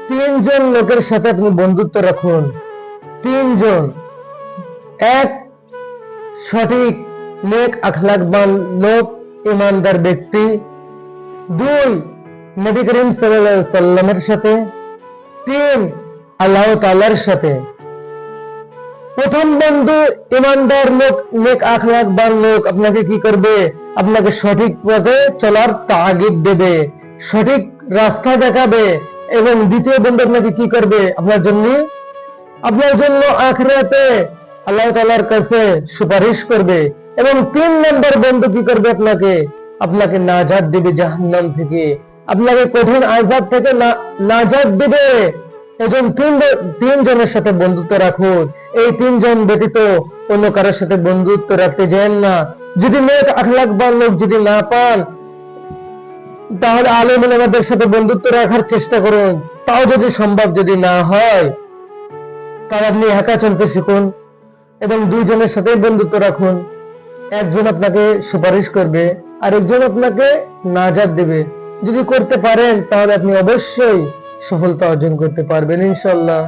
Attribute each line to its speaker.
Speaker 1: তিনজন লোকের সাথে আপনি বন্ধুত্ব রাখুন। তিনজন: এক, সঠিক নেক আখলাকবান লোক, ইমানদার ব্যক্তি। দুই, নবী করিম সাল্লাল্লাহু আলাইহি সাল্লামের সাথে। তিন, আল্লাহ তাআলার সাথে। প্রথম বন্ধু ইমানদার লোক, নেক আখলাকবান লোক আপনাকে কি করবে? আপনাকে সঠিক পথে চলার তাগিদ দেবে, সঠিক রাস্তা দেখাবে। এবং দ্বিতীয় বন্ধু আপনাকে কি করবে? আপনার জন্য আখিরাতে আল্লাহ তাআলার কাছে সুপারিশ করবে। এবং তিন নম্বর বন্ধু কি করবে? আপনাকে নাজাত দিবে জাহান্নাম থেকে, আপনাকে কঠিন আযাব থেকে নাজাত দিবে। এজন্য তিনজনের সাথে বন্ধুত্ব রাখুন। এই তিনজন ব্যতীত অন্য কারোর সাথে বন্ধুত্ব রাখতে যান না। যদি নেক আখলাকবান লোক যদি না পান, তাহলে আলেম ওলামাদের সাথে বন্ধুত্ব রাখার চেষ্টা করুন। তাও যদি সম্ভব যদি না হয়, তাহলে আপনি একা চলতে শিখুন এবং দুইজনের সাথে বন্ধুত্ব রাখুন। একজন আপনাকে সুপারিশ করবে, আরেকজন আপনাকে নাজাত দেবে। যদি করতে পারেন তাহলে আপনি অবশ্যই সফলতা অর্জন করতে পারবেন ইনশাআল্লাহ।